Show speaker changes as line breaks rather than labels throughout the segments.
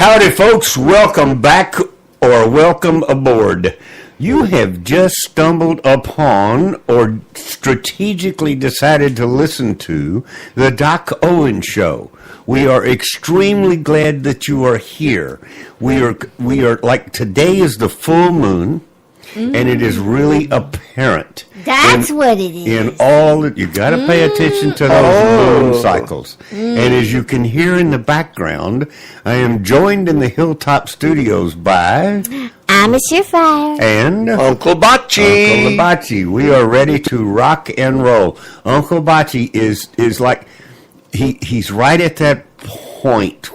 Howdy, folks. Welcome back or welcome aboard. You have just stumbled upon or strategically decided to listen to the Doc Owen Show. We are extremely glad that you are here. We are like, today is the full moon, and it is really apparent.
That's what it is.
In all that, you got to pay attention to those moon cycles. And as you can hear in the background, I am joined in the Hilltop Studios by
I'm Mr. Fire
and
Uncle Bocce.
Uncle Bocce. We are ready to rock and roll. Uncle Bocce is like he's right at that point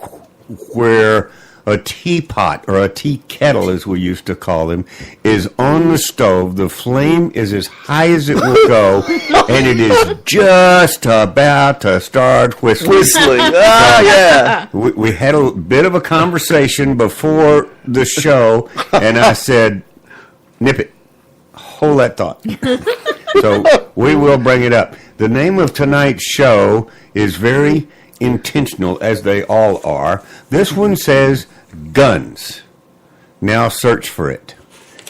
where a teapot, or a tea kettle as we used to call them, is on the stove. The flame is as high as it will go, and it is just about to start whistling.
Yeah.
We had a bit of a conversation before the show, and I said, nip it. Hold that thought. So we will bring it up. The name of tonight's show is very intentional, as they all are. This one says guns. Now search for it.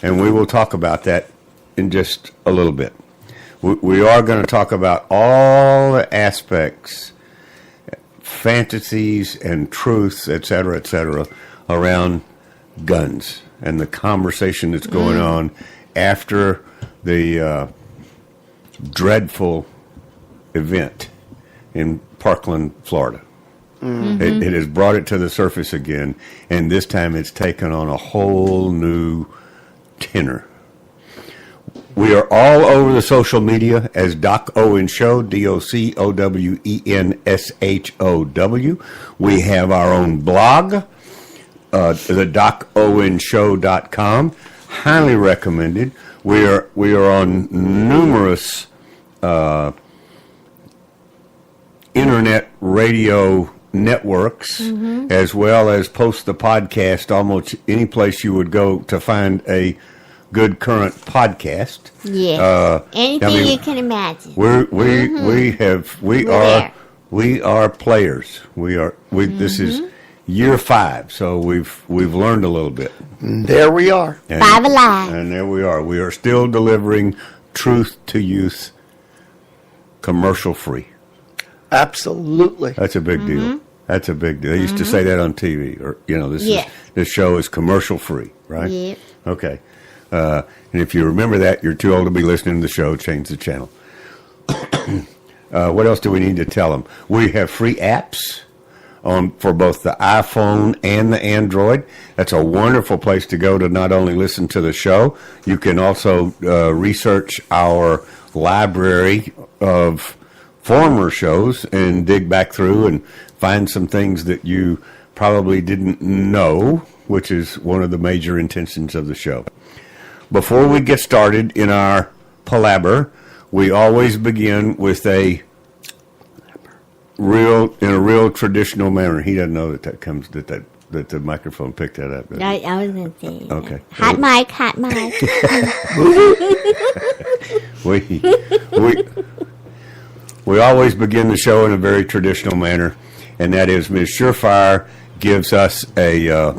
And we will talk about that in just a little bit. We are going to talk about all the aspects, fantasies and truths, etc., around guns and the conversation that's going on after the dreadful event in Parkland, Florida. It has brought it to the surface again, and this time it's taken on a whole new tenor. We are all over the social media as Doc Owen Show, DocOwenShow. We have our own blog, the DocOwenShow.com. Highly recommended. We are on numerous internet radio networks, as well as post the podcast almost any place you would go to find a good current podcast.
Yeah. Anything you can imagine.
We are players. This is year 5, so we've learned a little bit.
There we are.
5 alive.
And there we are. We are still delivering truth to youth, commercial free.
Absolutely.
That's a big deal. That's a big deal. They used to say that on TV, or this show is commercial free, right?
Yeah.
Okay. And if you remember that, you're too old to be listening to the show. Change the channel. What else do we need to tell them? We have free apps for both the iPhone and the Android. That's a wonderful place to go to not only listen to the show. You can also research our library of former shows and dig back through and find some things that you probably didn't know, which is one of the major intentions of the show. Before we get started in our palaver, we always begin with a real traditional manner. He doesn't know that the microphone picked that up.
I was going to say.
Okay.
Hot mic.
We always begin the show in a very traditional manner, and that is Ms. Surefire gives us a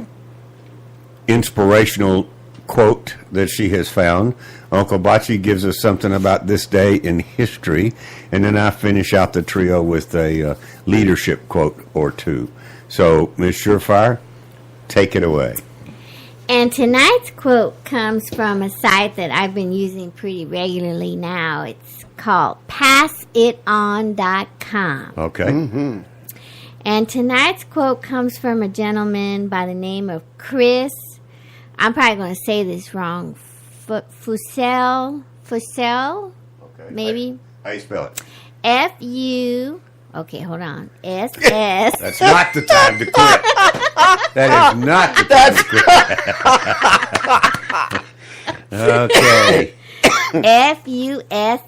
inspirational quote that she has found. Uncle Bocce gives us something about this day in history, and then I finish out the trio with a leadership quote or two. So, Ms. Surefire, take it away.
And tonight's quote comes from a site that I've been using pretty regularly now. It's called PassItOn.com.
Okay.
And tonight's quote comes from a gentleman by the name of Chris. I'm probably going to say this wrong. Fussell,
Okay.
Maybe.
How you spell it?
F-U. Okay, hold on. S-S.
That's not the time to quit. That is not the time to quit. Okay.
F-U-S-S-E-L-L.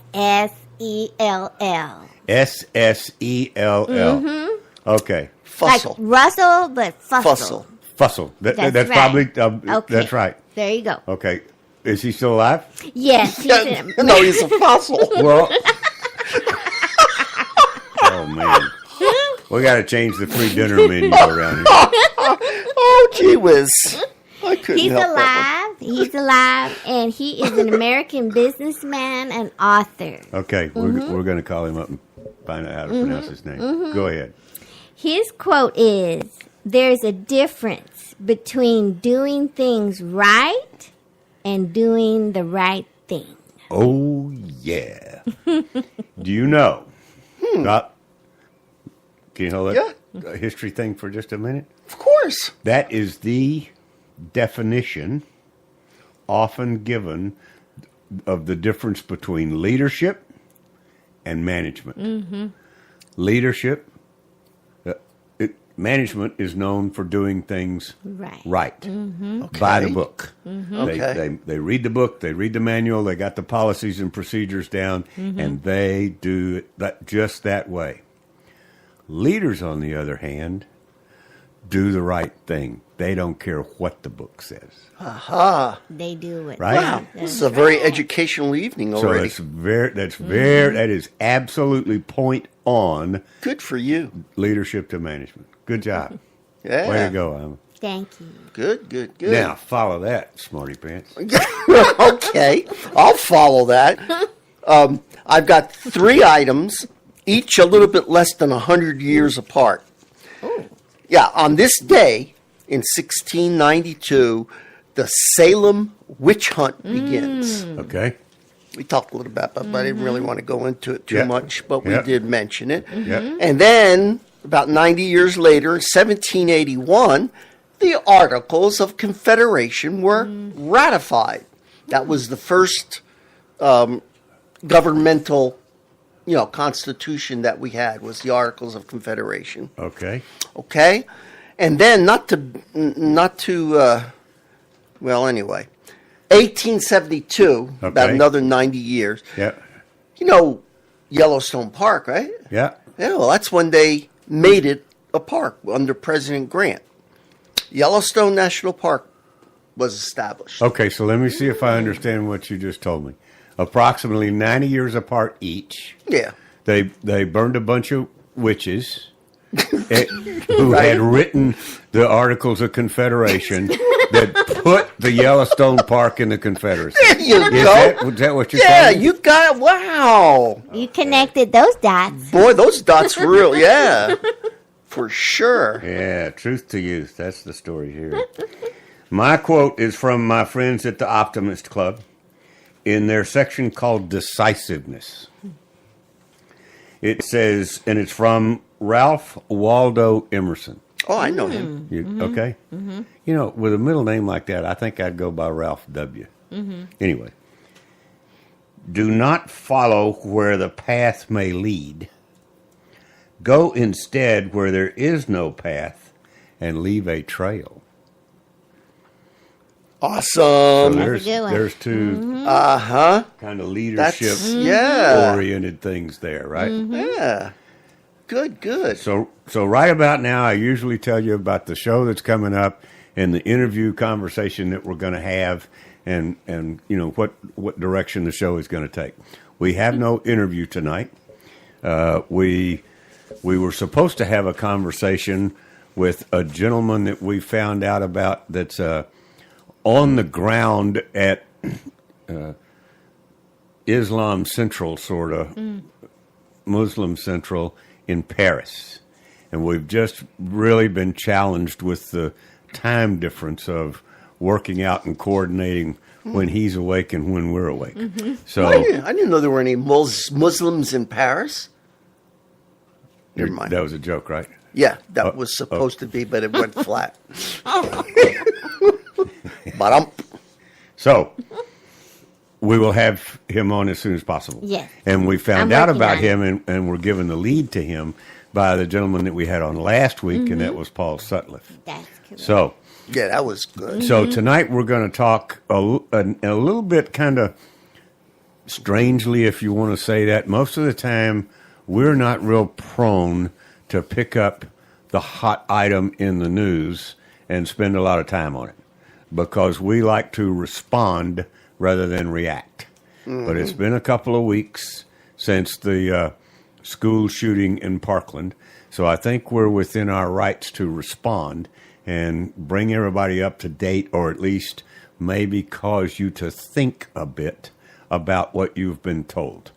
S-S-E-L-L. Okay.
Fussell.
Like Russell, but Fussell.
Fussell. That's
right.
probably,
Okay.
that's right.
There you go.
Okay. Is he still alive?
Yes.
No, he's a fossil.
Well. Oh, man. We got to change the free dinner menu around here.
Oh, Gee whiz. I couldn't
He's
help that
alive. He's alive, and he is an American businessman and author.
Okay, we're going to call him up and find out how to pronounce his name. Go ahead.
His quote is, "There's a difference between doing things right and doing the right thing."
Oh, yeah. Do you know? Can you hold that history thing for just a minute?
Of course.
That is the definition often given of the difference between leadership and management. Leadership, management is known for doing things right. By the book.
Okay.
They read the book, they read the manual, they got the policies and procedures down, and they do that just that way. Leaders, on the other hand, do the right thing. They don't care what the book says.
Aha.
They do it.
Right?
Wow. This is a very educational evening already.
So that is absolutely point on
Good for you.
leadership to management. Good job.
Yeah.
Way to go, Emma.
Thank you.
Good.
Now, follow that, smarty pants.
Okay. I'll follow that. I've got 3 items, each a little bit less than 100 years apart.
Ooh.
Yeah, on this day in 1692, the Salem witch hunt begins.
Okay?
We talked a little bit about it, but I didn't really want to go into it too much, but we
Yeah.
did mention it.
Yeah.
And then, about 90 years later, in 1781, the Articles of Confederation were ratified. That was the first governmental, constitution that we had, was the Articles of Confederation.
Okay.
Okay, and then anyway, 1872, about
Okay.
another 90 years.
Yeah.
You know Yellowstone Park, right?
Yeah.
Yeah, well, that's when they made it a park under President Grant. Yellowstone National Park was established.
Okay, so let me see if I understand what you just told me. Approximately 90 years apart each.
Yeah.
They burned a bunch of witches who had written the Articles of Confederation that put the Yellowstone Park in the Confederacy.
There you
Is
go.
that what you're
Yeah,
saying?
you got it. Wow.
You connected those dots.
Boy, those dots were real. Yeah, for sure.
Yeah, truth to youth. That's the story here. My quote is from my friends at the Optimist Club in their section called Decisiveness. It says, and it's from Ralph Waldo Emerson.
Oh, I know him.
Okay? You know, with a middle name like that, I think I'd go by Ralph W. Anyway. Do not follow where the path may lead. Go instead where there is no path and leave a trail.
Awesome.
That's a good one.
There's two
Uh-huh.
kind of
That's,
leadership
yeah.
oriented things there, right?
Yeah. Good.
So right about now, I usually tell you about the show that's coming up and the interview conversation that we're going to have, and you know what direction the show is going to take. We have no interview tonight. We were supposed to have a conversation with a gentleman that we found out about that's on the ground at Islam Central, sort of Muslim Central in Paris. And we've just really been challenged with the time difference of working out and coordinating when he's awake and when we're awake. So
I didn't know there were any Muslims in Paris. Never mind.
that was a joke, right?
Yeah, that was supposed to be, but it went flat. But
So we will have him on as soon as possible.
Yes.
And we found
I'm
out
working
about
on
him, and we're given the lead to him by the gentleman that we had on last week, and that was Paul Sutcliffe.
That's correct.
So
yeah, that was good.
So tonight we're going to talk a little bit kind of strangely, if you want to say that. Most of the time, we're not real prone to pick up the hot item in the news and spend a lot of time on it because we like to respond rather than react. But it's been a couple of weeks since the school shooting in Parkland, so I think we're within our rights to respond and bring everybody up to date, or at least maybe cause you to think a bit about what you've been told.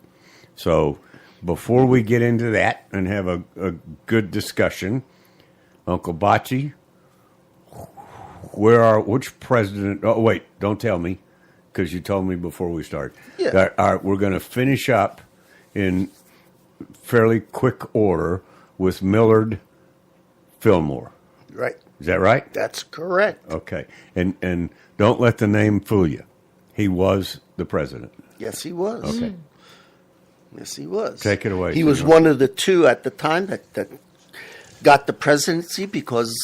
So before we get into that and have a good discussion, Uncle Bocce, which president? Oh, wait, don't tell me, because you told me before we start.
Yeah.
All right, we're going to finish up in fairly quick order with Millard Fillmore.
Right.
Is that right?
That's correct.
Okay. And don't let the name fool you. He was the president.
Yes, he was.
Okay.
Yes, he was.
Take it away,
He was
senor.
one of the two at the time that got the presidency because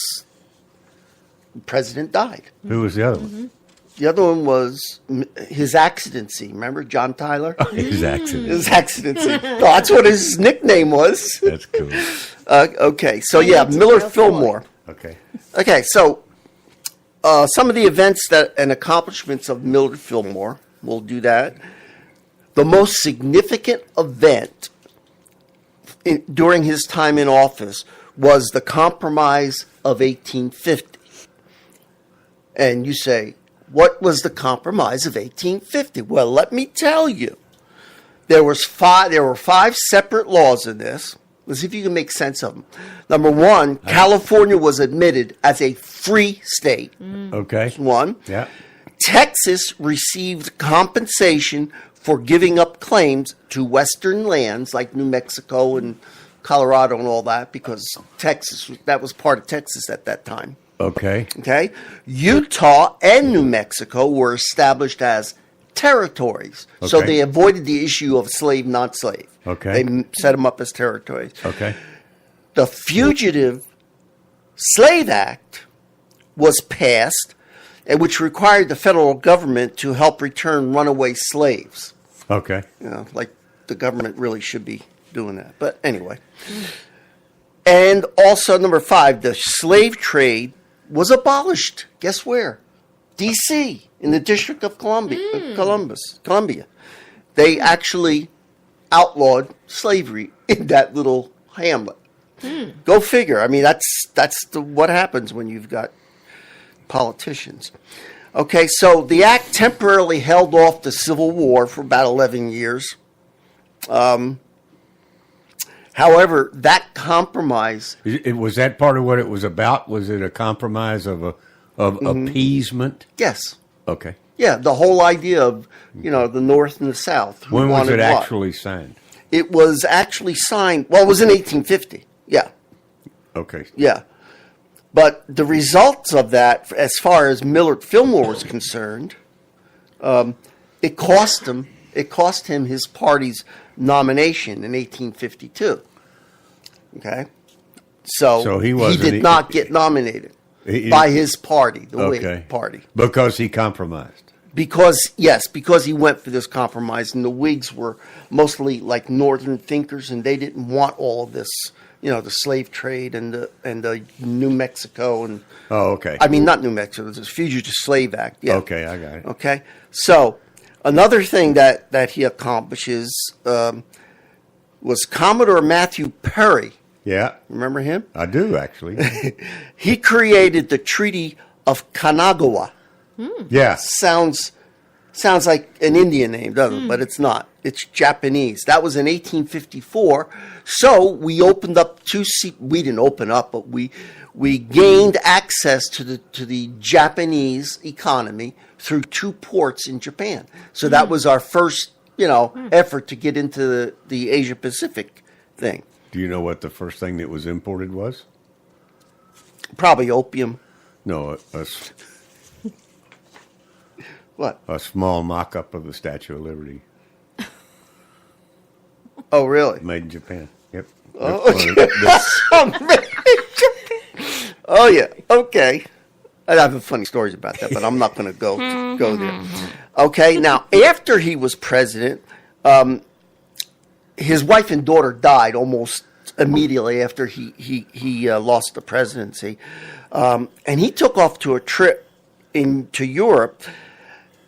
the president died.
Who was the other one?
The other one was his accidency. Remember John Tyler?
His accident.
His accidency. That's what his nickname was.
That's cool.
Okay, so
I need to
Millard
go
Fillmore.
Okay.
Okay, so some of the events and accomplishments of Millard Fillmore, we'll do that. The most significant event during his time in office was the Compromise of 1850. And you say, what was the Compromise of 1850? Well, let me tell you. There were five separate laws in this. Let's see if you can make sense of them. Number one, California was admitted as a free state.
Okay.
One.
Yeah.
Texas received compensation for giving up claims to western lands like New Mexico and Colorado and all that, because that was part of Texas at that time.
Okay.
Okay? Utah and New Mexico were established as territories. So
Okay.
they avoided the issue of slave, not slave.
Okay.
They set them up as territories.
Okay.
The Fugitive Slave Act was passed, which required the federal government to help return runaway slaves.
Okay.
Like the government really should be doing that. But anyway. And also, number 5, the slave trade was abolished. Guess where? D.C., in the District of Columbia. They actually outlawed slavery in that little hamlet. Go figure. I mean, that's what happens when you've got politicians. Okay, so the act temporarily held off the Civil War for about 11 years. However, that compromise...
Was that part of what it was about? Was it a compromise of appeasement?
Yes.
Okay.
Yeah, the whole idea of, the North and the South. Who
When was
wanted
it
what.
actually signed?
It was actually signed... Well, it was in 1850. Yeah.
Okay.
Yeah. But the results of that, as far as Millard Fillmore was concerned, it cost him his party's nomination in 1852. Okay? So
he
did not get nominated by his party, the Whig Party.
Because he compromised.
Because he went for this compromise, and the Whigs were mostly like Northern thinkers, and they didn't want all of this, the slave trade and the New Mexico and.
Oh, okay.
I mean, not New Mexico. The Fugitive Slave Act. Yeah.
Okay, I got it.
Okay. So another thing that he accomplishes was Commodore Matthew Perry.
Yeah.
Remember him?
I do, actually.
He created the Treaty of Kanagawa.
Yeah.
Sounds like an Indian name, doesn't it? But it's not. It's Japanese. That was in 1854. So we opened up we didn't open up, but we gained access to the Japanese economy through 2 ports in Japan. So that was our first, effort to get into the Asia Pacific thing.
Do you know what the first thing that was imported was?
Probably opium.
No,
What?
a small mock-up of the Statue of Liberty.
Oh, really?
Made in Japan. Yep.
Oh, oh, yeah. Okay. I have funny stories about that, but I'm not going to go there. Okay. Now, after he was president, his wife and daughter died almost immediately after he lost the presidency, and he took off to a trip into Europe.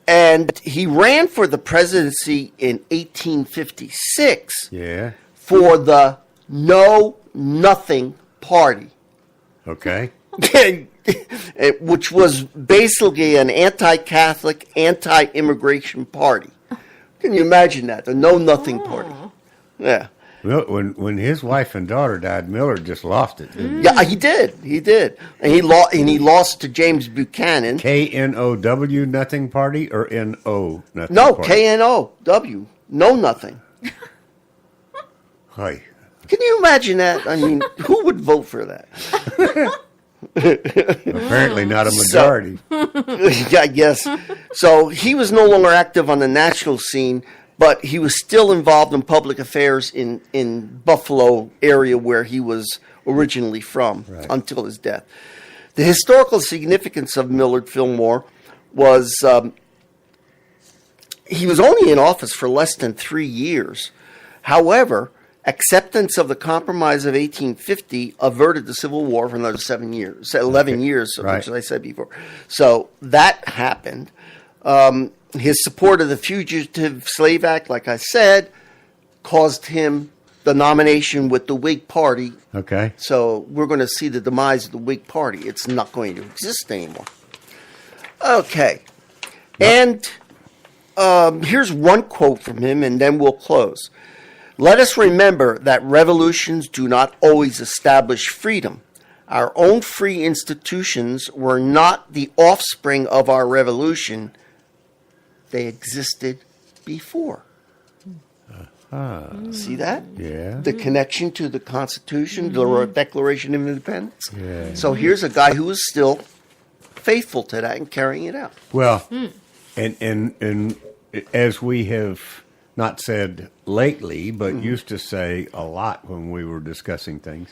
And he ran for the presidency in 1856
Yeah.
for the Know Nothing Party.
Okay.
which was basically an anti-Catholic, anti-immigration party. Can you imagine that? The Know Nothing Party. Yeah.
Well, when his wife and daughter died, Miller just lost it. Didn't he?
Yeah, he did, and he lost to James Buchanan.
KNOW Nothing Party or NO Nothing
No,
Party?
KNOW, Know Nothing.
Hi.
Can you imagine that? I mean, who would vote for that?
Apparently not a majority.
Yeah, I guess. So he was no longer active on the national scene, but he was still involved in public affairs in Buffalo area where he was originally from until his death. The historical significance of Millard Fillmore was he was only in office for less than 3 years. However, acceptance of the Compromise of 1850 averted the Civil War for another 11 years, which I said before. So that happened. His support of the Fugitive Slave Act, like I said, caused him the nomination with the Whig Party.
Okay.
So we're going to see the demise of the Whig Party. It's not going to exist anymore. Okay. And here's one quote from him, and then we'll close. Let us remember that revolutions do not always establish freedom. Our own free institutions were not the offspring of our revolution. They existed before. See that?
Yeah.
The connection to the Constitution, the Declaration of Independence.
Yeah.
So here's a guy who is still faithful to that and carrying it out.
Well, and as we have not said lately, but used to say a lot when we were discussing things,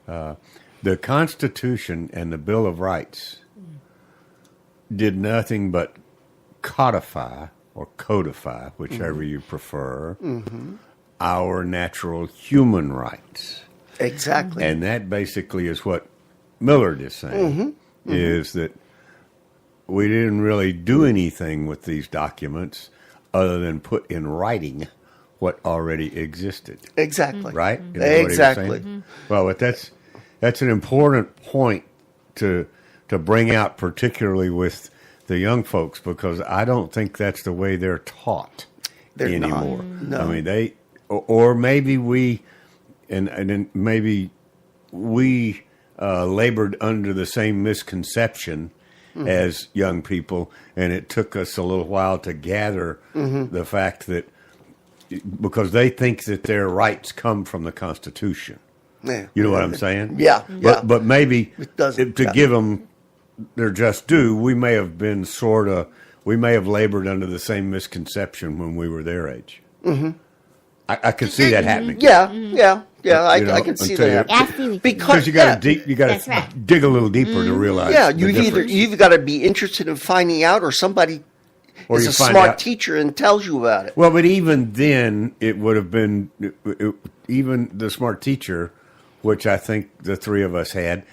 the Constitution and the Bill of Rights did nothing but codify or codify, whichever you prefer, our natural human rights.
Exactly.
And that basically is what Millard is saying, is that we didn't really do anything with these documents other than put in writing what already existed.
Exactly.
Right? Isn't that what he was
Exactly.
saying? Well, but that's an important point to bring out, particularly with the young folks, because I don't think that's the way they're taught anymore.
No.
I mean, or maybe we, and then maybe we labored under the same misconception as young people, and it took us a little while to gather the fact that, because they think that their rights come from the Constitution.
Yeah.
You know what I'm saying?
Yeah.
But maybe
It doesn't.
to give them their just due, we may have been we may have labored under the same misconception when we were their age. I could see that happening.
Yeah. I can see
until
that.
I see what you
Because you got to
That's right.
dig a little deeper to realize.
Yeah,
the
you've got to be interested in finding out, or somebody
Or
is
you
a
find
smart
out-
teacher and tells you about it.
Well, but even then, it would have been even the smart teacher, which I think the three of us had.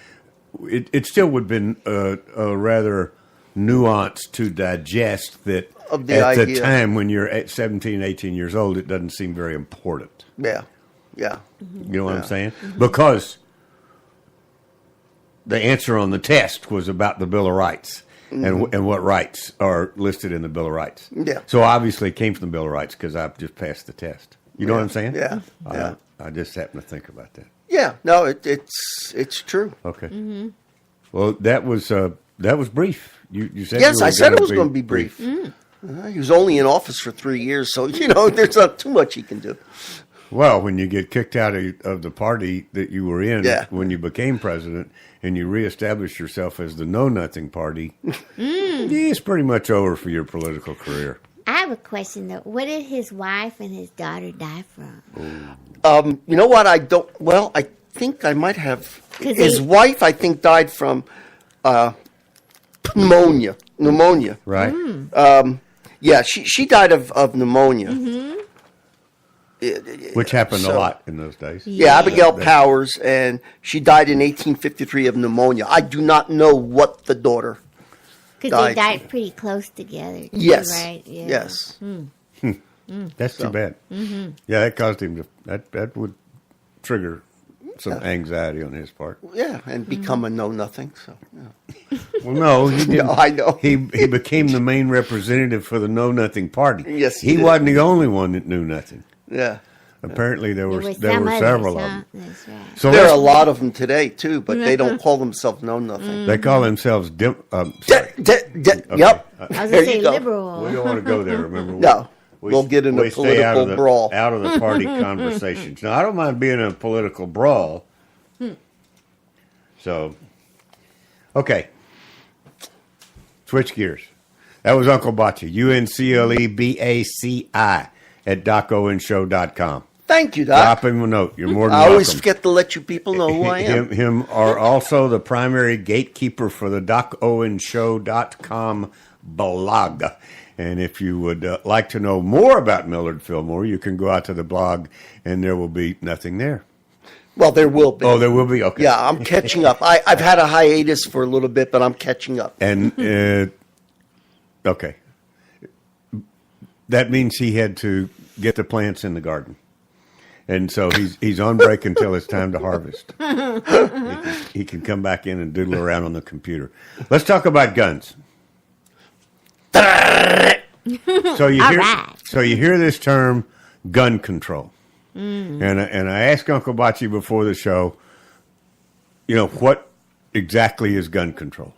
It still would have been a rather nuanced to digest that
Of the
at the
idea.
time when you're at 17, 18 years old, it doesn't seem very important.
Yeah.
You know what I'm
Yeah.
saying? Because the answer on the test was about the Bill of Rights and what rights are listed in the Bill of Rights.
Yeah.
So obviously it came from the Bill of Rights because I've just passed the test. You know what I'm saying?
Yeah.
I just happen to think about that.
Yeah. No, it's true.
Okay. Well, that was brief. You said
Yes,
you were
I said it was
be
going to be brief. He was only in office for 3 years, so there's not too much he can do.
Well, when you get kicked out of the party that you were in when you became president and you reestablish yourself as the Know Nothing Party, it's pretty much over for your political career.
I have a question though. What did his wife and his daughter die from?
You know what? I think I might have.
'Cause
His
they-
wife, I think, died from pneumonia.
Right?
Yeah, she died of pneumonia.
Which happened a
So-
lot in those days.
Yeah, Abigail Powers, and she died in 1853 of pneumonia. I do not know what the daughter.
Because they
died.
died pretty close together. too,
Yes.
Right? Yeah.
Yes.
That's too bad. Yeah, that caused him to. That would trigger some anxiety on his part.
Yeah, and become a know-nothing. So, yeah.
Well, no, he didn't.
No, I know.
He became the main representative for the Know Nothing Party.
Yes, he
he
did.
wasn't the only one that knew nothing.
Yeah.
Apparently, there were
some others,
several of
huh?
them.
That's right.
So
There are a
let's-
lot of them today, too, but they don't call themselves know-nothing.
they call themselves. Sorry.
Yep.
I was
There
going to say
you go.
liberal.
We don't want to go there. Remember?
No. We'll get in a
we stay out of
political brawl.
Out of the party conversations. Now, I don't mind being in a political brawl. So, okay. Switch gears. That was Uncle Bocce. UNCLEBACI at DocOwenShow.com.
Thank you, Doc.
Drop him a note. You're more than
I always
welcome.
forget to let you people know who I am.
Him are also the primary gatekeeper for the DocOwenShow.com blog. And if you would like to know more about Millard Fillmore, you can go out to the blog, and there will be nothing there.
Well, there will be.
Oh, there will be? Okay.
Yeah, I'm catching up. I've had a hiatus for a little bit, but I'm catching up.
And, okay. That means he had to get the plants in the garden. And so he's on break until it's time to harvest. He can come back in and doodle around on the computer. Let's talk about guns. So you hear,
right.
so you hear this term, gun control, and I asked Uncle Bocce before the show, what exactly is gun control?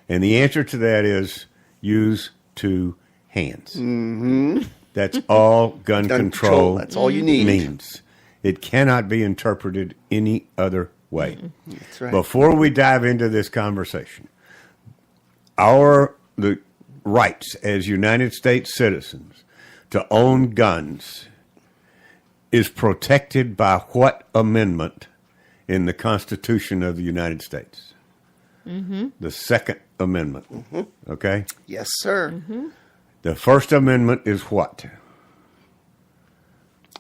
And the answer to that is use two hands. Mm-hmm. That's all gun control.
That's all you need.
Means. It cannot be interpreted any other way.
That's right.
Before we dive into this conversation, the rights as United States citizens to own guns is protected by what amendment in the Constitution of the United States? Mm-hmm. The Second Amendment. Mm-hmm. Okay?
Yes, sir.
Mm-hmm.
The First Amendment is what?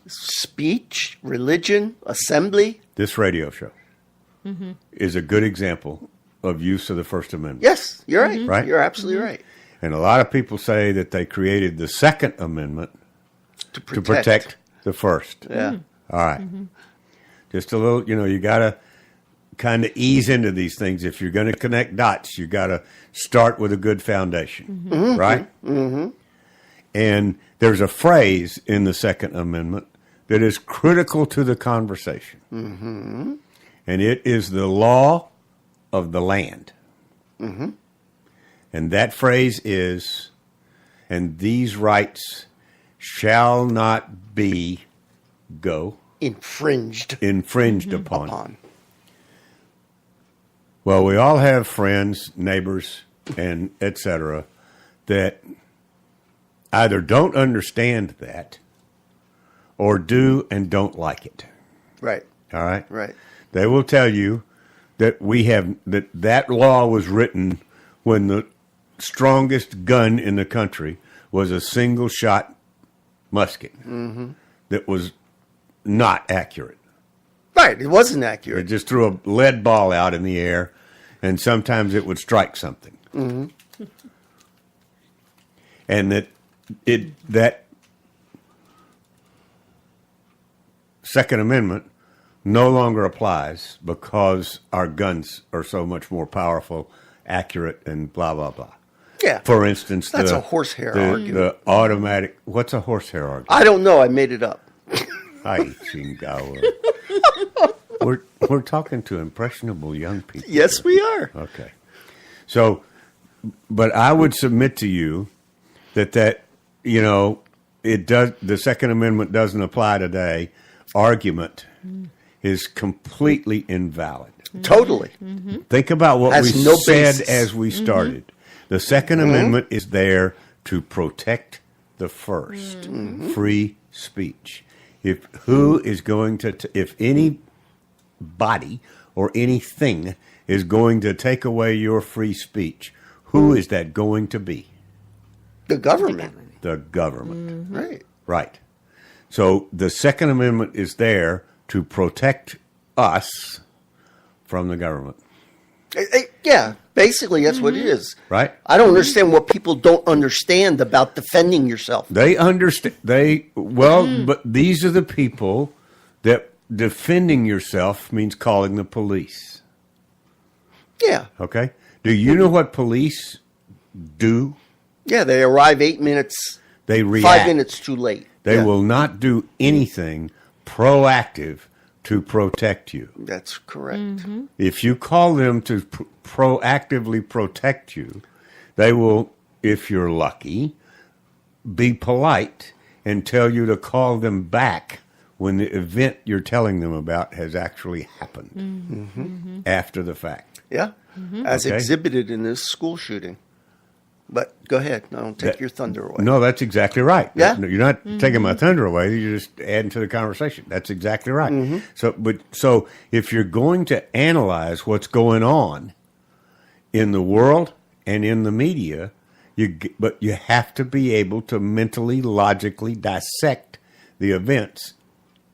Speech, religion, assembly.
This radio show is a good example of use of the First Amendment.
Yes, you're right.
Right?
You're absolutely right.
And a lot of people say that they created the Second Amendment
To
to protect the First.
Yeah.
All right. Just a little, you got to kind of ease into these things. If you're going to connect dots, you got to start with a good foundation, right? Mm-hmm. And there's a phrase in the Second Amendment that is critical to the conversation. Mm-hmm. And it is the law of the land. Mm-hmm. And that phrase is, and these rights shall not be,
Infringed
upon. Well, we all have friends, neighbors, and et cetera, that either don't understand that or do and don't like it.
Right.
All right?
Right.
They will tell you that that law was written when the strongest gun in the country was a single shot musket that was not accurate.
Right. It wasn't
It
accurate.
just threw a lead ball out in the air, and sometimes it would strike something. Mm-hmm. And that Second Amendment no longer applies because our guns are so much more powerful, accurate, and blah, blah, blah.
Yeah.
For instance,
That's a horsehair argument.
The automatic. What's a horsehair argument?
I don't know. I made it up.
We're talking to impressionable young people.
Yes, we are.
Okay. So, but I would submit to you that it does. The Second Amendment doesn't apply today. Argument is completely invalid.
Totally.
Think about what
Has
we
no
said
basis.
as we started. The Second Amendment is there to protect the first, free speech. If any body or anything is going to take away your free speech, who is that going to be?
The government.
The government.
Right.
Right. So the Second Amendment is there to protect us from the government.
Yeah. Basically, that's what it is.
Right?
I don't understand what people don't understand about defending yourself.
They understand. But these are the people that defending yourself means calling the police.
Yeah.
Okay? Do you know what police do?
Yeah, they arrive 8 minutes,
They react.
5 minutes too late.
They
Yeah,
will not do anything proactive to protect you.
That's correct.
Mm-hmm.
If you call them to proactively protect you, they will, if you're lucky, be polite and tell you to call them back when the event you're telling them about has actually happened after the fact.
Yeah, as
Okay.
exhibited in this school shooting. But go ahead. I don't take your thunder away.
No, that's exactly right.
Yeah?
You're not taking my thunder away. You're just adding to the conversation. That's exactly right. So if you're going to analyze what's going on in the world and in the media, but you have to be able to mentally, logically dissect the events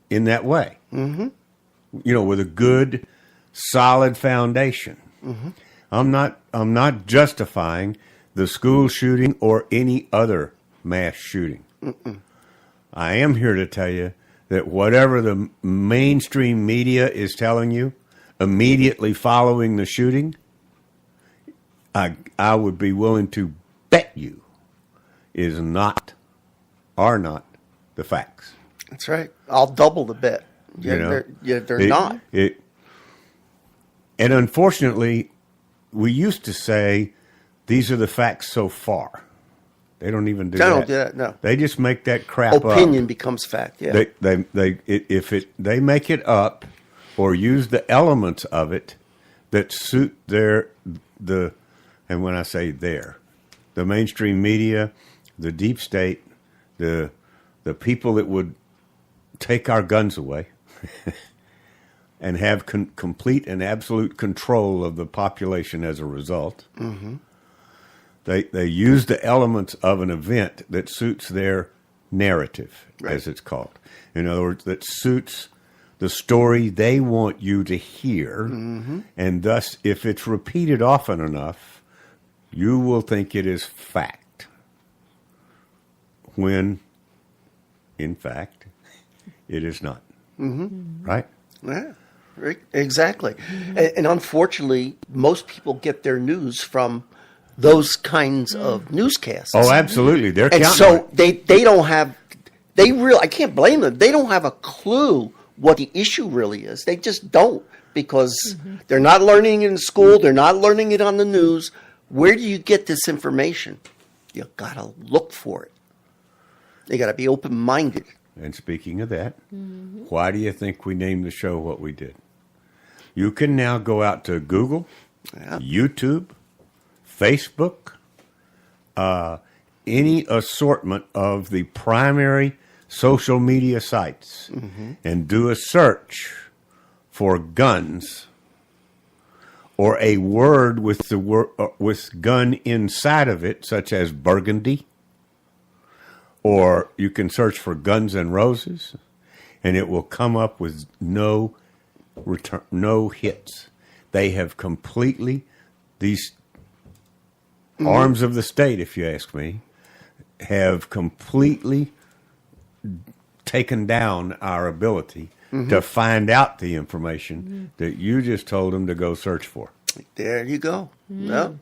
in that way. Mm-hmm. You know, with a good, solid foundation. Mm-hmm. I'm not justifying the school shooting or any other mass shooting. I am here to tell you that whatever the mainstream media is telling you immediately following the shooting, I would be willing to bet you are not the facts.
That's right. I'll double the bet. Yeah,
You know?
they're not.
And unfortunately, we used to say, these are the facts so far. They don't even do
They
that.
don't do that, no.
They just make that crap up.
Opinion becomes fact. Yeah.
They make it up or use the elements of it that suit and when I say the mainstream media, the deep state, the people that would take our guns away and have complete and absolute control of the population as a result. Mm-hmm. They use the elements of an event that suits their narrative,
Right.
as it's called. In other words, that suits the story they want you to hear, and thus, if it's repeated often enough, you will think it is fact. When, in fact, it is not. Mm-hmm. Right?
Yeah, right, exactly. And unfortunately, most people get their news from those kinds of newscasts.
Oh, absolutely. They're
and
counting on
so
it.
they don't have, I can't blame them. They don't have a clue what the issue really is. They just don't, because they're not learning it in school. They're not learning it on the news. Where do you get this information? You got to look for it. You got to be open-minded.
And speaking of that, why do you think we named the show what we did? You can now go out to Google,
Yeah.
YouTube, Facebook, any assortment of the primary social media sites, and do a search for guns or a word with the with gun inside of it, such as burgundy. Or you can search for Guns N' Roses, and it will come up with no hits. They have completely, these arms of the state, if you ask me, have completely taken down our ability to find out the information that you just told them to go search for.
There you go. No,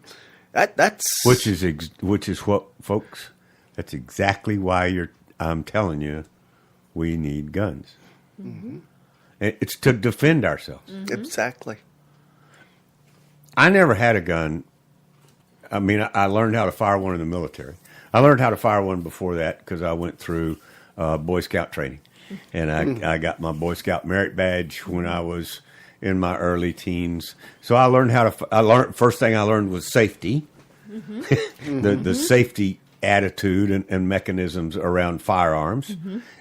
that's
Which is what, folks. That's exactly why I'm telling you, we need guns. It's to defend ourselves.
exactly.
I never had a gun. I mean, I learned how to fire one in the military. I learned how to fire one before that because I went through Boy Scout training. And I got my Boy Scout merit badge when I was in my early teens. So I learned first thing I learned was safety. The safety attitude and mechanisms around firearms.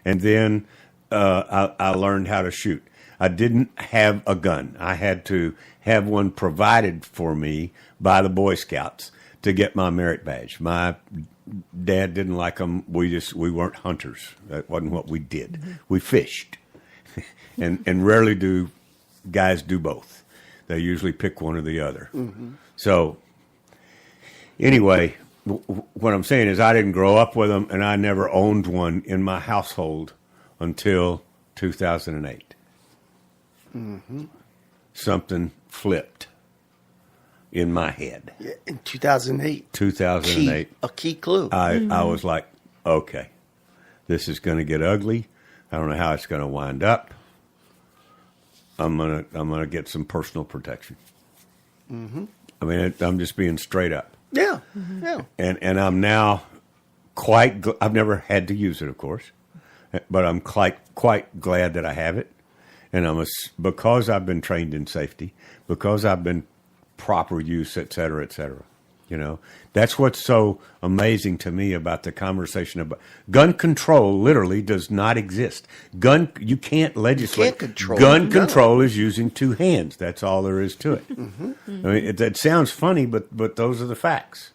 And then I learned how to shoot. I didn't have a gun. I had to have one provided for me by the Boy Scouts to get my merit badge. My dad didn't like them. We weren't hunters. That wasn't what we did. We fished. and rarely do guys do both. They usually pick one or the other. So anyway, what I'm saying is I didn't grow up with them, and I never owned one in my household until 2008. something flipped in my head.
Yeah, in 2008.
2008.
A key clue.
I was like, okay, this is going to get ugly. I don't know how it's going to wind up. I'm gonna get some personal protection. I mean, I'm just being straight up.
Yeah, yeah.
And I'm now I've never had to use it, of course, but I'm quite glad that I have it. And because I've been trained in safety, because I've been proper use, et cetera, et cetera. You know, that's what's so amazing to me about the conversation about gun control. Literally does not exist. You can't legislate.
You can't control
gun control is using two hands. That's all there is to it. I mean, it sounds funny, but those are the facts.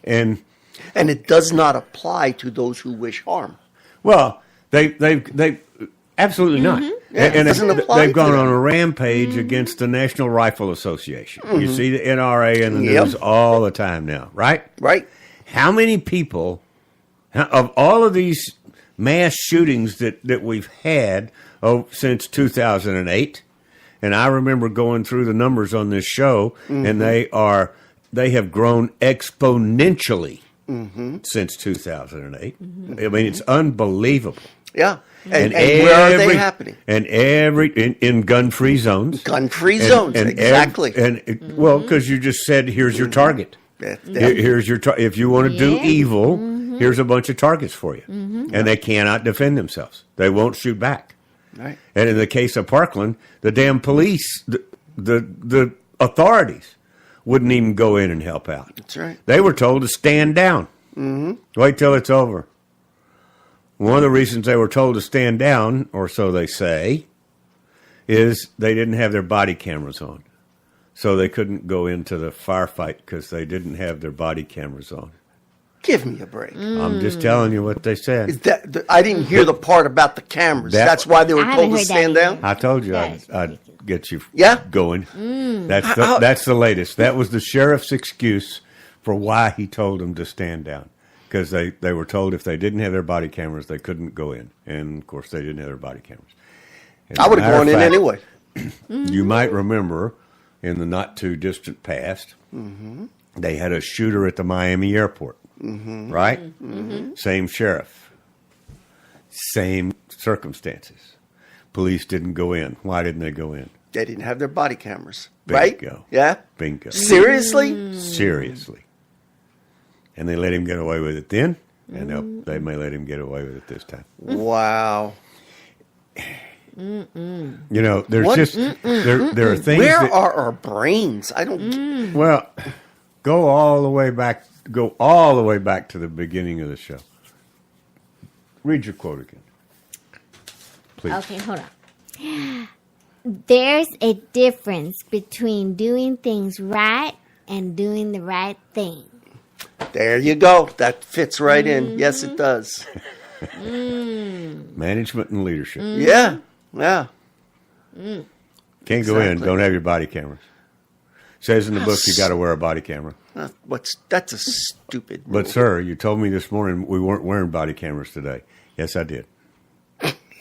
And
it does not apply to those who wish harm.
well, they absolutely not.
Yeah,
And
it doesn't apply
they've
to
gone
them.
on a rampage against the National Rifle Association. You see the NRA in the
Yep.
news all the time now, right?
Right.
How many people, of all of these mass shootings that we've had since 2008, and I remember going through the numbers on this show, and they have grown exponentially since 2008. I mean, it's unbelievable.
Yeah. And where are they happening?
And in gun-free zones.
Gun-free zones, exactly.
Well, because you just said, here's your target. Here's your if you want to do evil, here's a bunch of targets for you. And they cannot defend themselves. They won't shoot back.
Right.
And in the case of Parkland, the damn police, the authorities wouldn't even go in and help out.
That's right.
They were told to stand down. Wait till it's over. One of the reasons they were told to stand down, or so they say, is they didn't have their body cameras on. So they couldn't go into the firefight because they didn't have their body cameras on.
Give me a break.
I'm just telling you what they said.
Is that I didn't hear the part about the cameras. That's why they were
I haven't
told to
heard that
stand down?
either.
I told you
That's
I'd get you
Yeah?
going. That's the latest. That was the sheriff's excuse for why he told them to stand down. Because they were told if they didn't have their body cameras, they couldn't go in. And, of course, they didn't have their body cameras. As
I would
a
have
matter
gone
of
in
fact,
anyway.
You might remember in the not-too-distant past, they had a shooter at the Miami airport, right? Same sheriff. Same circumstances. Police didn't go in. Why didn't they go in?
They didn't have their body cameras.
Bingo.
Right? Yeah?
Bingo.
Seriously?
Seriously. And they let him get away with it then, and they may let him get away with it this time.
Wow.
You know, there's
What?
just there are things.
Where
that,
are our brains? I don't.
well, go all the way back. Go all the way back to the beginning of the show. Read your quote again, please.
Okay, hold on. There's a difference between doing things right and doing the right thing.
There you go. That fits right in. Yes, it does.
Management and leadership.
Yeah. Yeah.
Can't go in.
Exactly.
Don't have your body cameras. Says in the book you got to wear a body camera.
That's a stupid.
But
rule.
sir, you told me this morning we weren't wearing body cameras today. Yes, I did.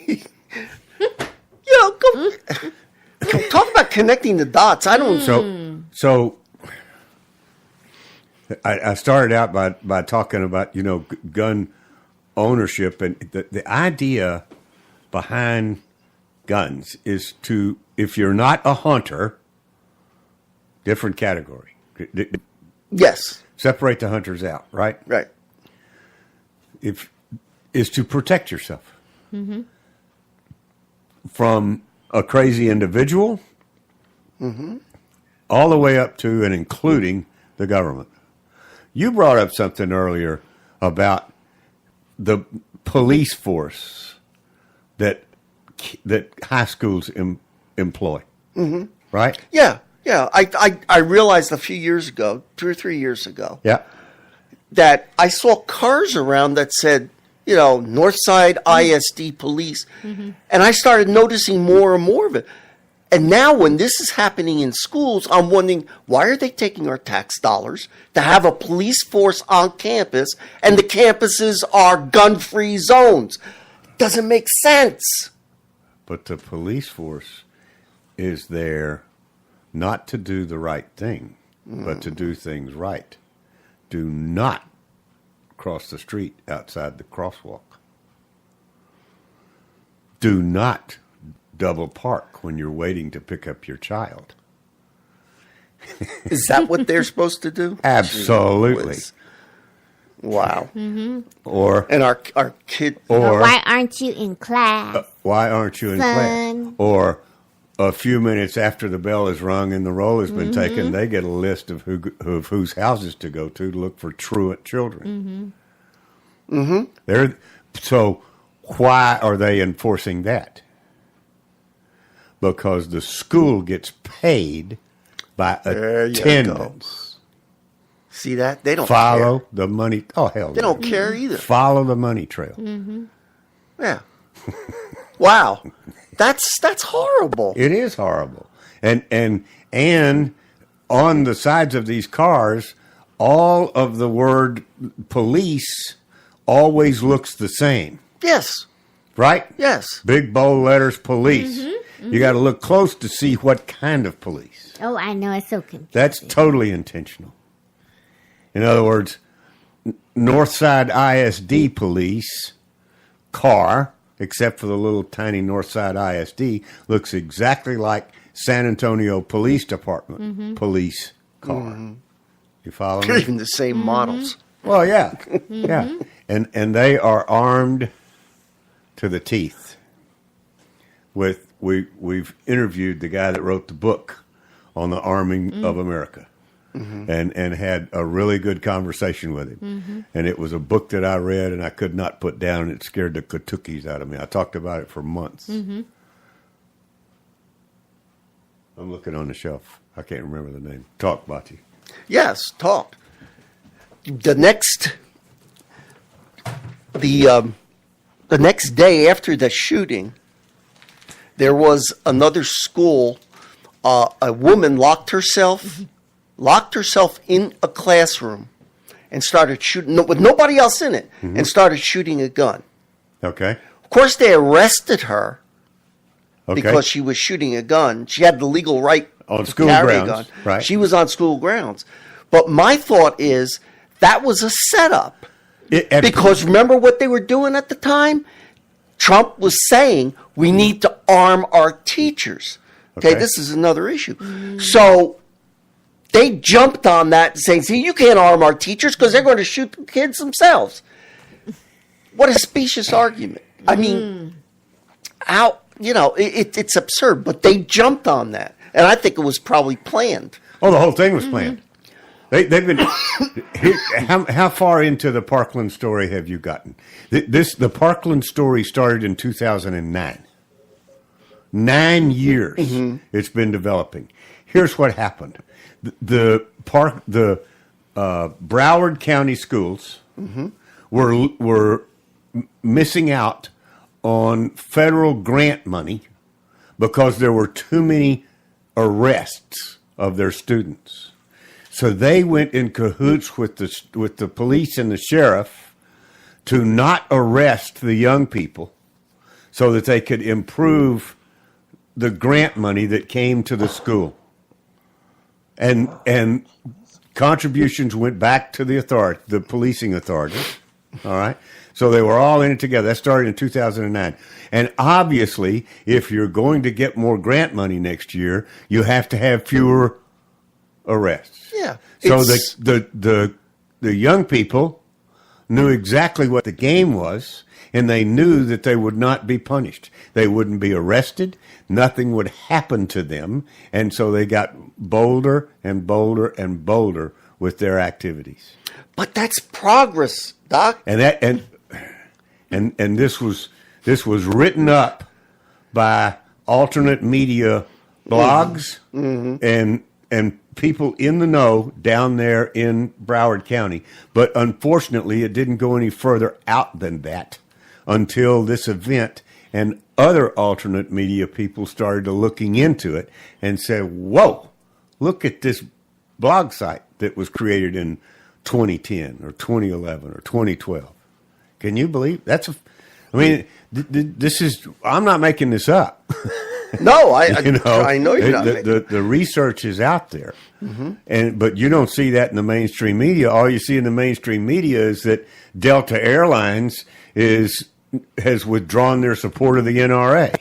You know, talk about connecting the dots. I don't.
So I started out by talking about, gun ownership, and the idea behind guns is to, if you're not a hunter, different category.
Yes.
Separate the hunters out, right?
Right.
Is to protect yourself from a crazy individual, all the way up to and including the government. You brought up something earlier about the police force that high schools employ, right?
Yeah. Yeah. I realized a few years ago, 2 or 3 years ago,
Yeah.
that I saw cars around that said, Northside ISD Police. And I started noticing more and more of it. And now when this is happening in schools, I'm wondering, why are they taking our tax dollars to have a police force on campus and the campuses are gun-free zones? Doesn't make sense.
But the police force is there not to do the right thing, but to do things right. Do not cross the street outside the crosswalk. Do not double park when you're waiting to pick up your child.
Is that what they're supposed to do?
Absolutely.
Wow.
Or
And our kid.
Or why aren't you in class?
why aren't you in
Son.
class? Or a few minutes after the bell is rung and the roll has been taken, they get a list of whose houses to go to look for truant children. So why are they enforcing that? Because the school gets paid by
There you
attendance.
See that? They don't
Follow
care.
the money. Oh, hell
They
no.
don't care either.
Follow the money trail.
Yeah. Wow. That's horrible.
It is horrible. And on the sides of these cars, all of the word police always looks the same,
Yes.
right?
Yes.
Big bold letters, police. You got to look close to see what kind of police.
Oh, I know. It's so confusing.
That's totally intentional. In other words, Northside ISD police car, except for the little tiny Northside ISD, looks exactly like San Antonio Police Department police car. You follow
They're
me?
even the same models.
Well, yeah, yeah, and they are armed to the teeth. We've interviewed the guy that wrote the book on the arming of America, and had a really good conversation with him. And it was a book that I read and I could not put down. And it scared the Kentuckies out of me. I talked about it for months. I'm looking on the shelf. I can't remember the name. Talk, Bachi.
Yes, talk. The next day after the shooting, there was another school. A woman locked herself in a classroom and started shooting with nobody else in it, and started shooting a gun.
Okay.
Of course, they arrested her
Okay.
because she was shooting a gun. She had the legal right
On
to
school
carry a
grounds,
gun.
right.
She was on school grounds. But my thought is that was a setup. Because remember what they were doing at the time? Trump was saying we need to arm our teachers. Okay,
Okay.
this is another issue. So they jumped on that saying, see, you can't arm our teachers because they're going to shoot the kids themselves. What a specious argument. I mean, how, it's absurd, but they jumped on that. And I think it was probably planned.
Oh, the whole thing was planned. They've been. How far into the Parkland story have you gotten? The Parkland story started in 2009. 9 years it's been developing. Here's what happened: the Broward County schools were missing out on federal grant money because there were too many arrests of their students. So they went in cahoots with the police and the sheriff to not arrest the young people so that they could improve the grant money that came to the school. And contributions went back to the policing authorities. All right. So they were all in it together. That started in 2009. And obviously, if you're going to get more grant money next year, you have to have fewer arrests.
Yeah.
So the young people knew exactly what the game was, and they knew that they would not be punished. They wouldn't be arrested. Nothing would happen to them. And so they got bolder and bolder and bolder with their activities.
But that's progress, Doc.
And this was written up by alternate media blogs and people in the know down there in Broward County. But unfortunately, it didn't go any further out than that until this event, and other alternate media people started looking into it and said, whoa, look at this blog site that was created in 2010 or 2011 or 2012. Can you believe this is, I'm not making this up.
No,
You
I know you're not.
the research is out there, but you don't see that in the mainstream media. All you see in the mainstream media is that Delta Airlines has withdrawn their support of the NRA.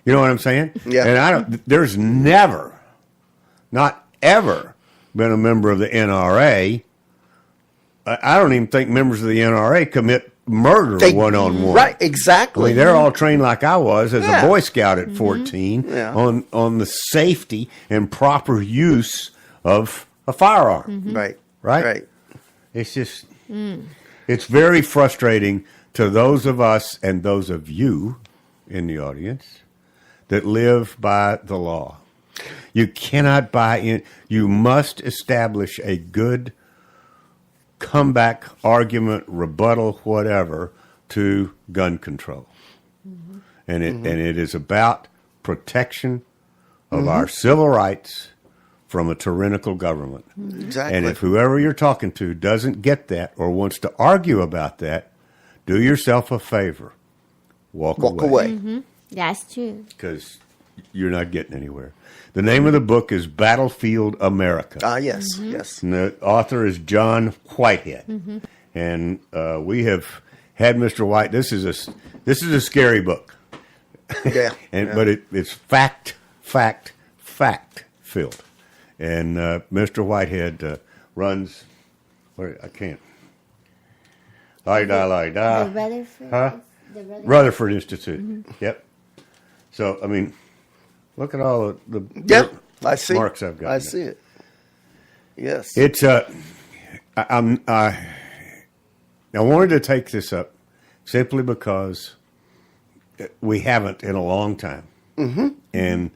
You know what I'm saying?
Yeah.
And there's never, not ever, been a member of the NRA. I don't even think members of the NRA commit murder one-on-one.
Right, exactly.
I mean, they're all trained like I was as
Yeah.
a Boy Scout at 14
Yeah.
on the safety and proper use of a firearm.
Right.
Right? It's just, it's very frustrating to those of us and those of you in the audience that live by the law. You cannot buy in. You must establish a good comeback, argument, rebuttal, whatever, to gun control. And it is about protection of our civil rights from a tyrannical government.
Exactly.
And if whoever you're talking to doesn't get that or wants to argue about that, do yourself a favor. Walk away.
That's true.
Because you're not getting anywhere. The name of the book is Battlefield America.
Yes, yes.
And the author is John Whitehead. And we have had Mr. White. This is a scary book.
Yeah.
But it's fact filled. And Mr. Whitehead runs. I can't.
The Rutherford.
Huh?
The
Rutherford Institute. Yep. So I mean, look at all the
Yep. I see.
marks I've got.
I see it. Yes.
It's I wanted to take this up simply because we haven't in a long time, and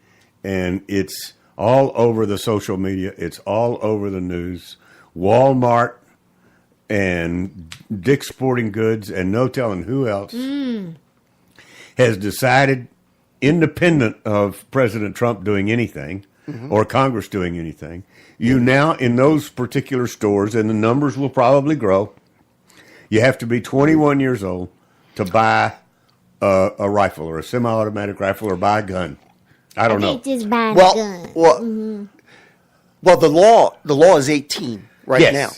it's all over the social media. It's all over the news. Walmart and Dick's Sporting Goods and no telling who else has decided, independent of President Trump doing anything or Congress doing anything, you now in those particular stores, and the numbers will probably grow, you have to be 21 years old to buy a rifle or a semi-automatic rifle or buy a gun. I don't know.
Just buying a
Well,
gun.
well, the law is 18 right now.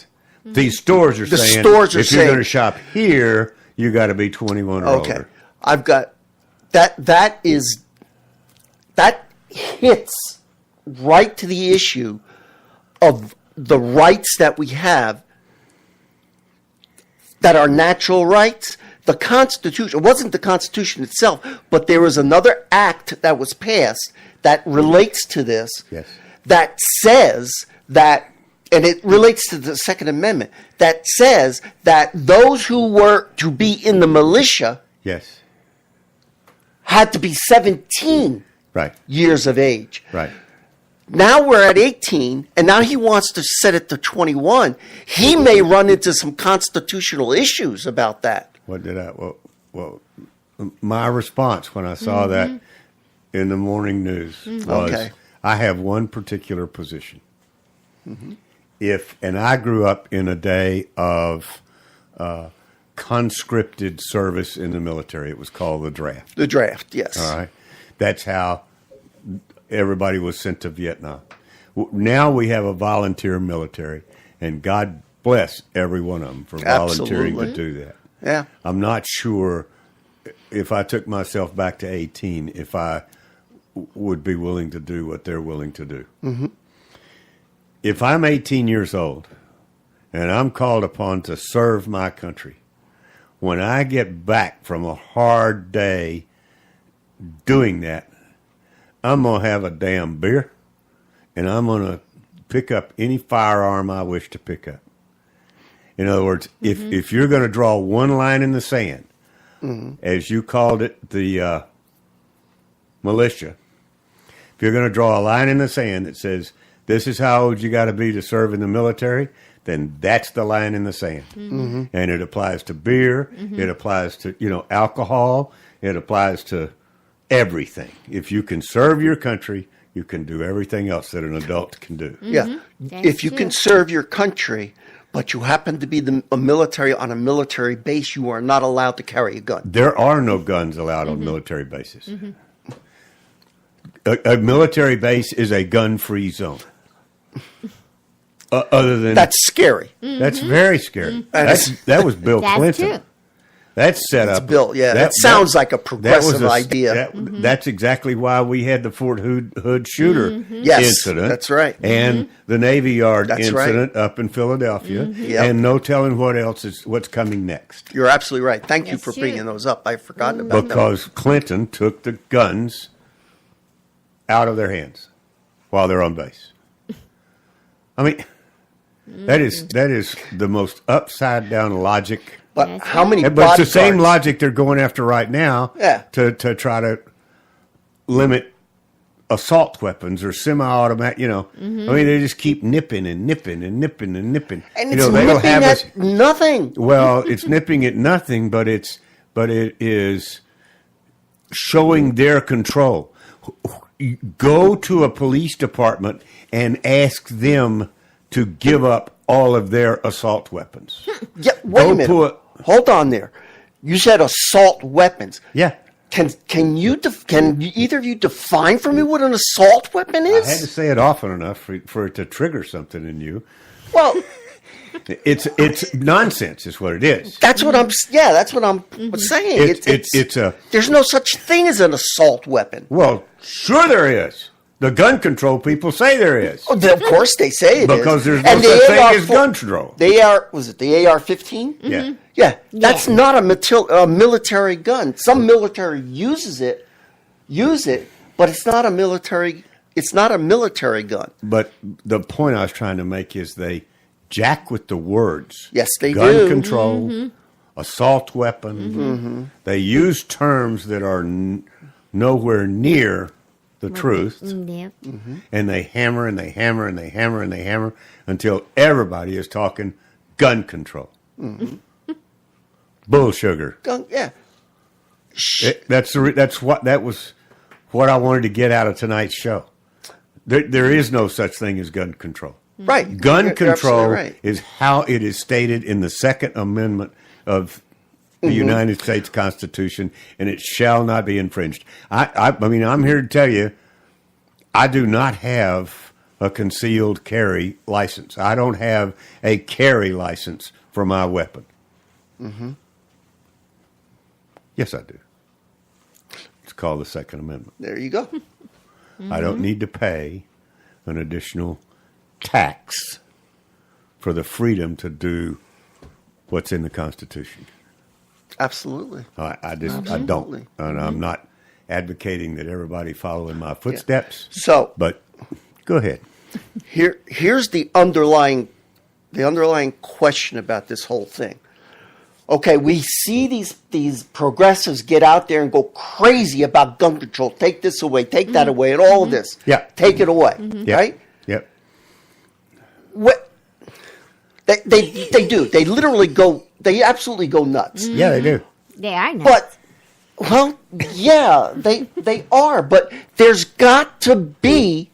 These stores are saying
stores are
if you're
saying-
going to shop here, you got to be 21 or
Okay.
older.
I've got that hits right to the issue of the rights that we have that are natural rights. The Constitution, it wasn't the Constitution itself, but there was another act that was passed that relates to this.
Yes.
That says that, and it relates to the Second Amendment, that says that those who were to be in the militia
Yes.
had to be 17
Right.
years of age.
Right.
Now we're at 18, and now he wants to set it to 21. He may run into some constitutional issues about that.
What did I? Well, my response when I saw that in the morning news was,
Okay.
I have one particular position. And I grew up in a day of conscripted service in the military. It was called the draft.
The draft, yes.
All right. That's how everybody was sent to Vietnam. Now we have a volunteer military, and God bless every one of them for volunteering
Absolutely.
to do that.
Yeah.
I'm not sure if I took myself back to 18, if I would be willing to do what they're willing to do. If I'm 18 years old and I'm called upon to serve my country, when I get back from a hard day doing that, I'm going to have a damn beer and I'm going to pick up any firearm I wish to pick up. In other words, if you're going to draw one line in the sand, as you called it, the militia, if you're going to draw a line in the sand that says, this is how old you got to be to serve in the military, then that's the line in the sand. And it applies to beer. It applies to, alcohol. It applies to everything. If you can serve your country, you can do everything else that an adult can do.
Yeah.
That's
If you
true.
can serve your country, but you happen to be a military on a military base, you are not allowed to carry a gun.
There are no guns allowed on military bases. a military base is a gun-free zone. Other than
That's scary.
that's very scary. That was Bill
That's
Clinton.
true.
That's set
It's
up.
Bill, yeah. That sounds like a progressive idea.
That's exactly why we had the Fort Hood shooter
Yes,
incident.
that's right.
And the Navy Yard
That's
incident up in Philadelphia.
Yep.
And no telling what's coming next.
You're absolutely right. Thank you
That's
for
true.
bringing those up. I've forgotten about them.
Because Clinton took the guns out of their hands while they're on base. I mean, that is the most upside down logic.
But
That's
how many
But it's the same
bodyguards-
logic they're going after right now
Yeah.
to try to limit assault weapons or semi-automatic, I mean, they just keep nipping and nipping and nipping and nipping.
And
you
it's
know, they'll
nipping
have us.
at nothing.
Well, it's nipping at nothing, but it is showing their control. Go to a police department and ask them to give up all of their assault weapons.
Yeah, wait a
Don't
minute.
put-
Hold on there. You said assault weapons.
Yeah.
Can either of you define for me what an assault weapon
I had to
is?
say it often enough for it to trigger something in you.
Well,
It's nonsense, is what it is.
that's what I'm saying.
It's a
There's no such thing as an assault weapon.
well, sure there is. The gun control people say there is
Oh, of course they say it is.
because there's no
And the
such thing
AR
as gun control.
Was it the AR-15?
Yeah,
Yeah, that's not a military gun. Some military use it, but it's not a military. It's not a military gun.
but the point I was trying to make is they jack with the words.
Yes, they
gun
do.
control, assault weapon. They use terms that are nowhere near the truth.
Yep.
And they hammer and they hammer and they hammer and they hammer until everybody is talking gun control. Bull sugar.
Gun, yeah.
That was what I wanted to get out of tonight's show. There is no such thing as gun control.
Right.
Gun
You're
control
absolutely right.
is how it is stated in the Second Amendment of the United States Constitution, and it shall not be infringed. I mean, I'm here to tell you, I do not have a concealed carry license. I don't have a carry license for my weapon. Yes, I do. It's called the Second Amendment.
There you go.
I don't need to pay an additional tax for the freedom to do what's in the Constitution.
Absolutely.
I don't.
Absolutely.
And I'm not advocating that everybody follow in my footsteps.
So
But go ahead.
here's the underlying question about this whole thing. Okay, we see these progressives get out there and go crazy about gun control. Take this away, take that away, and all of this.
Yeah.
Take it away.
Yep.
Right?
Yep.
What they do. They literally go. They absolutely go nuts.
Yeah, they do.
They are not.
But well, yeah, they are. But there's got to be,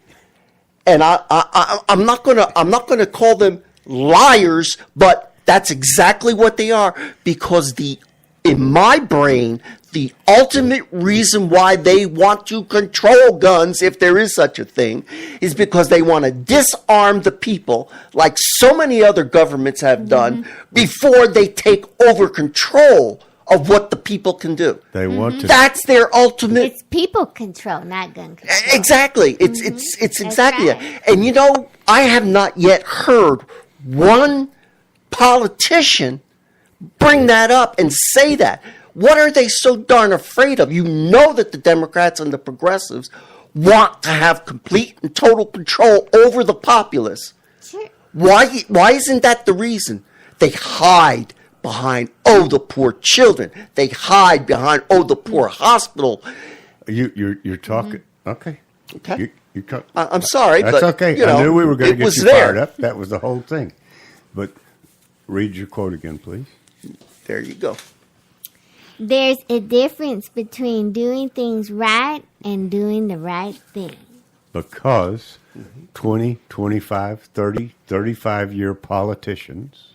and I'm not gonna call them liars, but that's exactly what they are, because in my brain, the ultimate reason why they want to control guns, if there is such a thing, is because they want to disarm the people, like so many other governments have done, before they take over control of what the people can do.
They want to.
That's their ultimate.
It's people control, not gun control.
Exactly. It's exactly
right.
that. And you know, I have not yet heard one politician bring that up and say that. What are they so darn afraid of? You know that the Democrats and the progressives want to have complete and total control over the populace.
Sure.
Why isn't that the reason? They hide behind, oh, the poor children. They hide behind, oh, the poor hospital.
You're talking. Okay.
Okay.
You
I'm sorry,
That's
but
okay.
you know,
I knew we were going to
it
get
was
you
there.
fired up. That was the whole thing. But read your quote again, please.
There you go.
There's a difference between doing things right and doing the right thing.
Because 20, 25, 30, 35-year politicians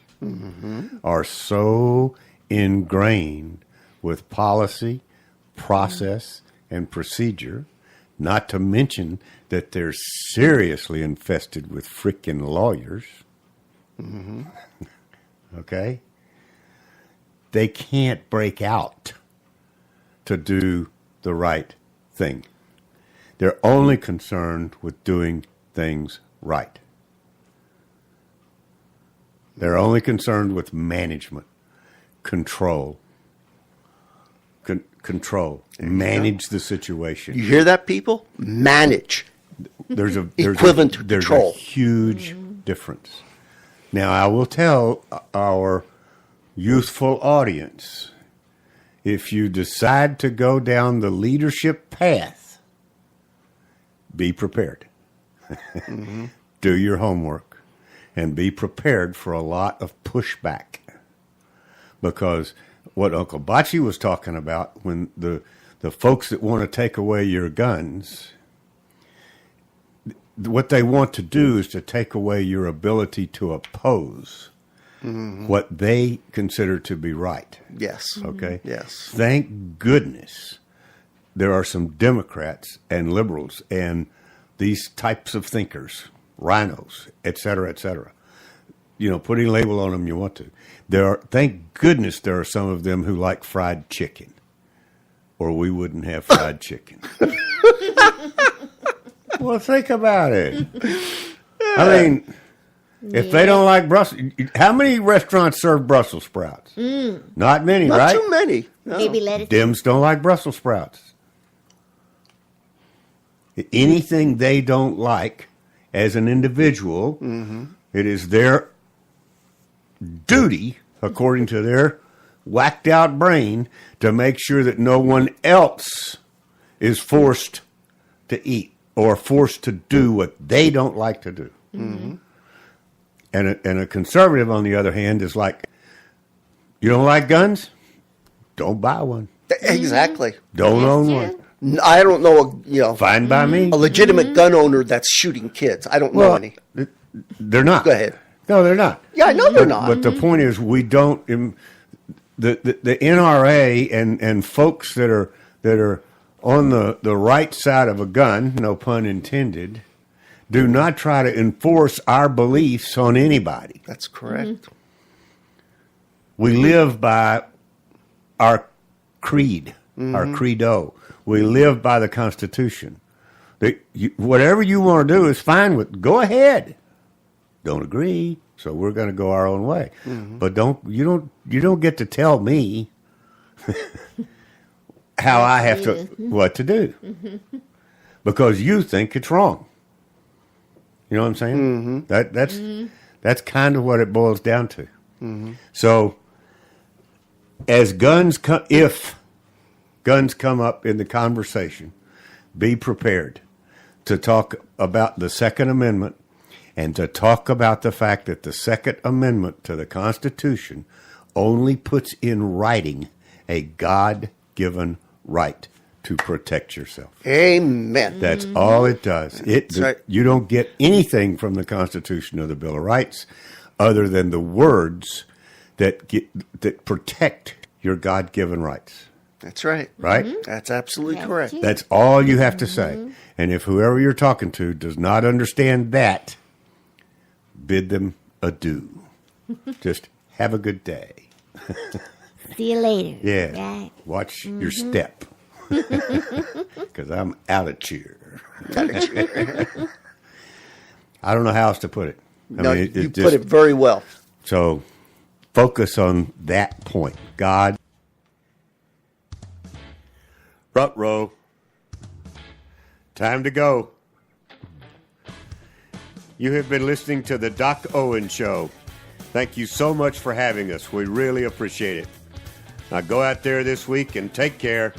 are so ingrained with policy, process, and procedure Not to mention that they're seriously infested with freaking lawyers. Mm-hmm. Okay? They can't break out to do the right thing. They're only concerned with doing things right. They're only concerned with management, control. Control. Manage the situation.
You hear that, people? Manage.
There's
Equivalent to
there's
control.
a huge difference. Now, I will tell our youthful audience, if you decide to go down the leadership path, be prepared. Do your homework and be prepared for a lot of pushback. Because what Uncle Bocce was talking about, when the folks that want to take away your guns, what they want to do is to take away your ability to oppose what they consider to be right.
Yes.
Okay?
Yes.
Thank goodness there are some Democrats and liberals and these types of thinkers, rhinos, et cetera, put any label on them you want to. Thank goodness there are some of them who like fried chicken, or we wouldn't have fried chicken. Well, think about it. I mean, if they don't like Brussels, how many restaurants serve Brussels sprouts? Not many,
Not
right?
too many. No.
Maybe lettuce.
Dems don't like Brussels sprouts. Anything they don't like as an individual, it is their duty, according to their whacked out brain, to make sure that no one else is forced to eat or forced to do what they don't like to do. And a conservative, on the other hand, is like, you don't like guns? Don't buy one.
Exactly.
Don't own
true.
one.
I don't know,
Fine by me.
a legitimate gun owner that's shooting kids. I don't know any.
They're not.
Go ahead.
No, they're not.
Yeah, I know they're not.
But the point is, we don't. The NRA and folks that are on the right side of a gun, no pun intended, do not try to enforce our beliefs on anybody.
That's correct.
We live by our creed, our credo. We live by the Constitution. Whatever you want to do is fine with. Go ahead. Don't agree, so we're going to go our own way. But you don't get to tell me how I have to what to do because you think it's wrong. You know what I'm saying? That's kind of what it boils down to. So, as if guns come up in the conversation, be prepared to talk about the Second Amendment and to talk about the fact that the Second Amendment to the Constitution only puts in writing a God-given right to protect yourself.
Amen.
That's all it does.
right.
You don't get anything from the Constitution or the Bill of Rights other than the words that protect your God-given rights.
That's right.
Right?
That's absolutely
That's
correct.
true.
That's all you have to say. And if whoever you're talking to does not understand that, bid them adieu. Just have a good day.
See you later.
Yeah.
Right.
Watch your step. Because I'm out of cheer. I don't know how else to put it.
You put it very well.
So focus on that point. God. Front row. Time to go. You have been listening to the Doc Owen Show. Thank you so much for having us. We really appreciate it. Now go out there this week and take care,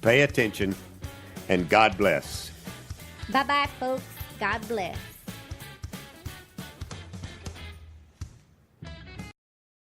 pay attention, and God bless.
Bye-bye, folks. God bless.